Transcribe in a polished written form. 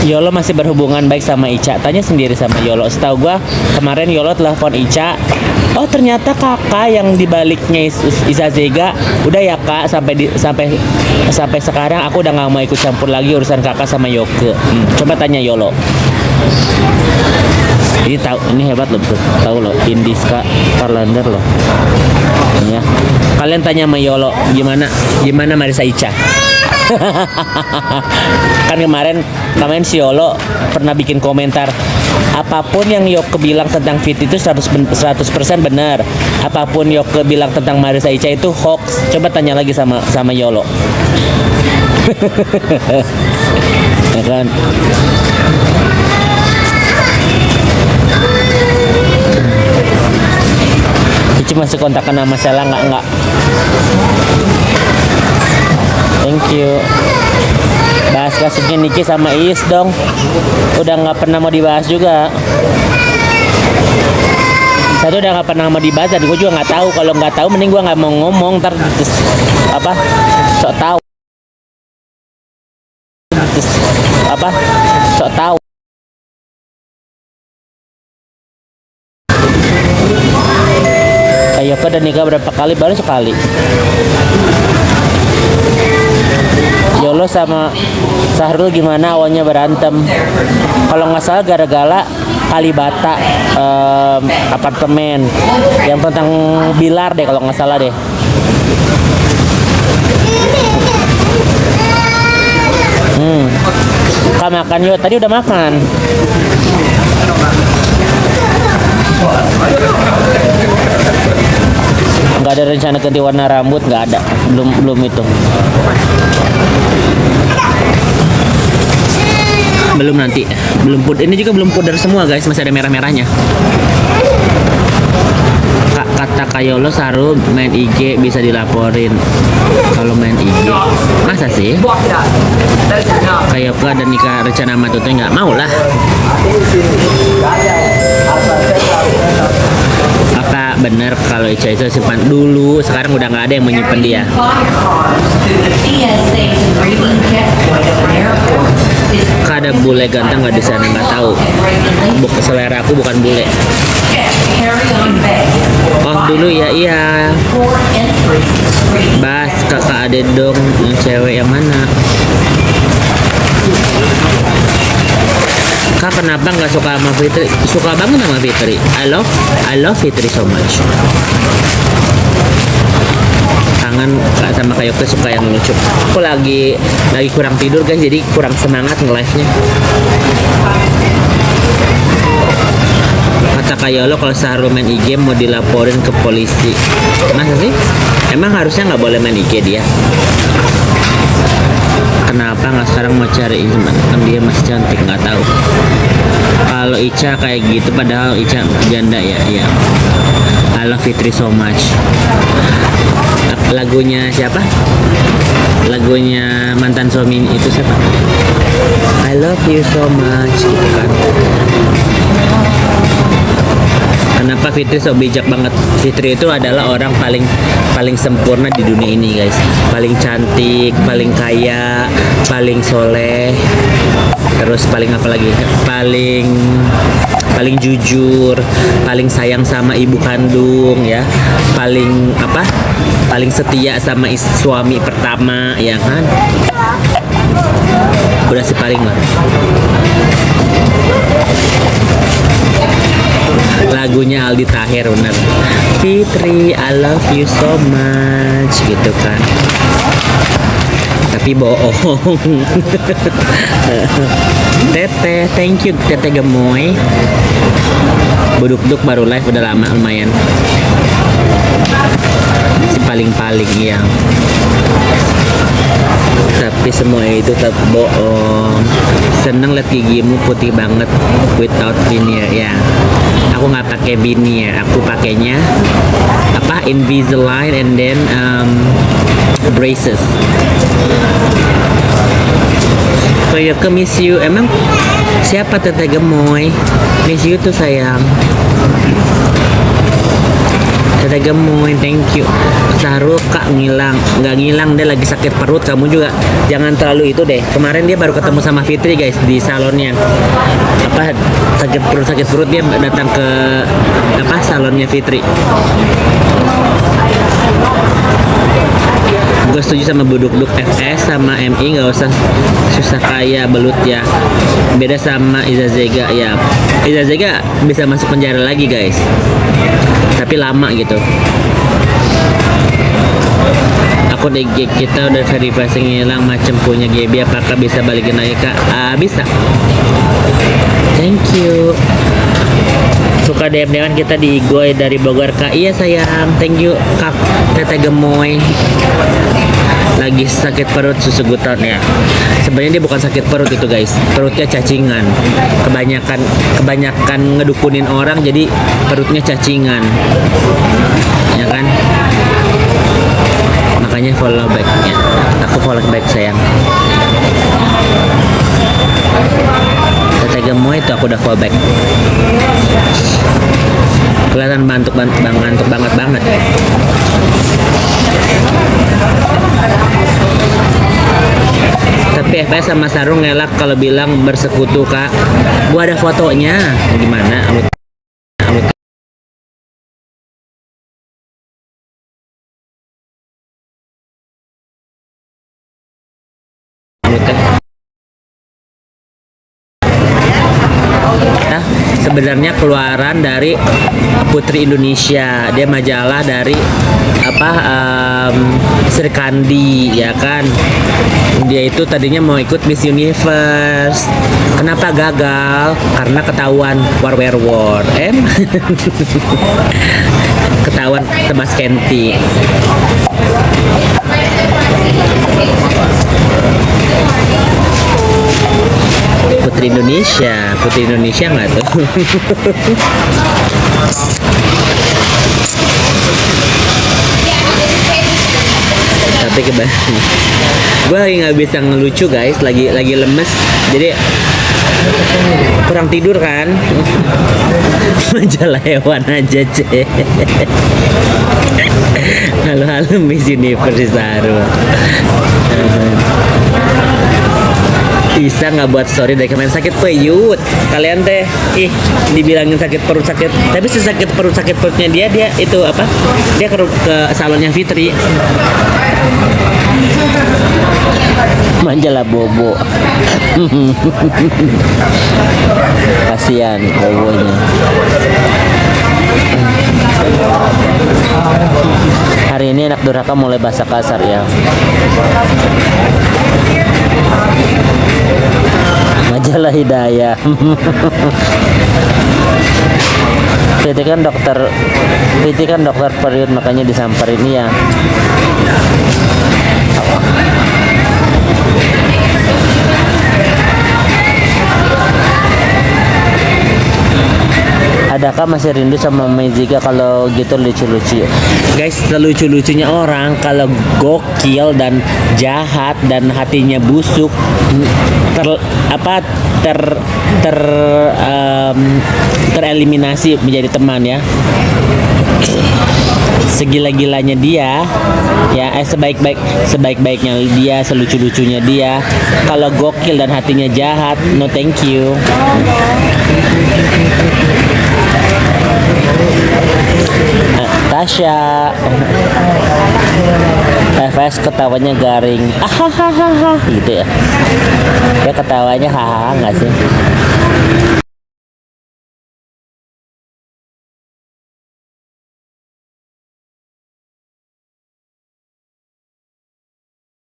Yolo masih berhubungan baik sama Ica. Tanya sendiri sama Yolo. Setahu gua kemarin Yolo telepon Ica. Oh ternyata kakak yang dibaliknya Iza Zega. Udah ya kak, sampai sekarang aku udah nggak mau ikut campur lagi urusan kakak sama Yoke. Coba tanya Yolo. Ini hebat loh, betul. Tahu loh, Indiska Parlander loh. Ya. Kalian tanya sama Yolo gimana Marisa Ica. Kan kemarin si Yolo pernah bikin komentar, apapun yang Yoke bilang tentang Fit itu 100% benar, apapun Yoke bilang tentang Marisa Ica itu hoax. Coba tanya lagi sama Yolo. Ya kan. Ici masih kontakkan sama Sela nggak? Thank you. Bahas kasusnya Niki sama Iis dong. Udah nggak pernah mau dibahas juga. Satu udah nggak pernah mau dibahas dan gue juga nggak tahu. Kalau nggak tahu mending gue nggak mau ngomong. Ntar sok tahu. Sok tahu. Ayo udah nikah berapa kali? Baru sekali. Yolo sama Sahrul gimana awalnya berantem? Kalau nggak salah gara-gara Kalibata apartemen yang tentang Bilar deh kalau nggak salah deh. Kak makan yuk, tadi udah makan. Nggak ada rencana ganti warna rambut, nggak ada, belum itu. Belum nanti, ini juga belum pudar semua guys, masih ada merah-merahnya. Kata Kayolo Saru main IG bisa dilaporin. Kalau main IG masa sih Kayoka dan Nika rencana sama Tutu nggak mau lah. Apa bener kalau Ica itu simpan dulu, sekarang udah nggak ada yang menyimpan dia. Ada bule ganteng nggak di sana, nggak tahu. Selera aku bukan bule. Oh dulu ya, iya. Bas kakak ade dong, yang cewek yang mana? Kak kenapa nggak suka sama Fitri? Suka banget sama Fitri. I love Fitri so much. Kangen sama Kayoke, suka yang lucu. Aku lagi kurang tidur guys, jadi kurang semangat nge-live-nya. Kata Kayolo kalau Sahrul main IG mau dilaporin ke polisi. Masa sih? Emang harusnya nggak boleh main IG dia? Kenapa nggak sekarang mau cari Izman? Kan dia masih cantik, nggak tahu. Kalau Ica kayak gitu, padahal Ica janda ya. I love Fitri so much. Lagunya siapa? Lagunya mantan suami itu siapa? I love you so much gitu kan. Kenapa Fitri so bijak banget? Fitri itu adalah orang paling sempurna di dunia ini guys. Paling cantik, paling kaya, paling soleh. Terus paling apa lagi? Paling jujur, paling sayang sama ibu kandung ya. Paling setia sama suami pertama ya kan. Udah sih paling lah. Lagunya Aldi Taher bener. Fitri, I love you so much gitu kan. Tapi bohong. Tete, thank you Tete Gemoy. Buduk-duk baru live udah lama lumayan. Si paling-paling yang. Tapi semua itu tetap bohong. Seneng liat gigimu putih banget without veneer ya. Aku nggak pakai veneer, aku pakainya Invisalign and then braces. Kayak miss you. Emang siapa Tete Gemoy? Miss you tuh sayang. Tete Gemoy, thank you. Sahrul kak ngilang, nggak ngilang, dia lagi sakit perut. Kamu juga jangan terlalu itu deh. Kemarin dia baru ketemu sama Fitri guys di salonnya. Apa sakit perut dia datang ke apa salonnya Fitri. Gue setuju sama Buduk-Duk FS sama MI, nggak usah susah kayak belut ya. Beda sama Iza Zega ya. Iza Zega bisa masuk penjara lagi guys, tapi lama gitu. Akun IG kita udah verifikasi ngilang macam punya GB, apakah bisa balikin lagi kak? Bisa. Thank you. Suka DM-an kita di Igoy dari Bogor kak. Iya sayang, thank you kak Tete Gemoy. Lagi sakit perut susugutan ya. Sebenarnya dia bukan sakit perut itu guys, perutnya cacingan. Kebanyakan ngedukunin orang jadi perutnya cacingan, ya kan? Makanya follow back-nya. Aku follow back sayang. Tete Gemoy itu aku udah follow back. Kelihatan ngantuk banget. Tapi FS sama Sarung ngelak kalau bilang bersekutu kak. Gua ada fotonya. Gimana? Sebenarnya keluaran dari Putri Indonesia, dia majalah dari apa Sri Kandi ya kan. Dia itu tadinya mau ikut Miss Universe, kenapa gagal? Karena ketahuan war ketahuan tebas kenti. Putri Indonesia nggak tuh? Tapi gue lagi nggak bisa ngelucu guys, lagi lemes, jadi kurang tidur kan. Majalah hewan aja cek. Halo Miss Universe Sarul. Bisa nggak buat story dari kemarin sakit peyut kalian teh dibilangin sakit perut, tapi sakit perutnya dia itu apa, dia ke salonnya Fitri. Manjalah Bobo. Kasihan Bobonya. Hari ini anak durhaka mulai bahasa kasar ya. Majalah Hidayah. Piti kan dokter period, makanya disamperin ya. Adakah masih rindu sama Mejika? Kalau gitu lucu-lucu guys, lucu-lucunya orang kalau gokil dan jahat dan hatinya busuk tereliminasi menjadi teman ya. Segila-gilanya dia ya, sebaik-baiknya dia, selucu-lucunya dia, kalau gokil dan hatinya jahat, no thank you. Tasya FS ketawanya garing, ahahaha gitu ya. Dia ketawanya hahaha nggak sih?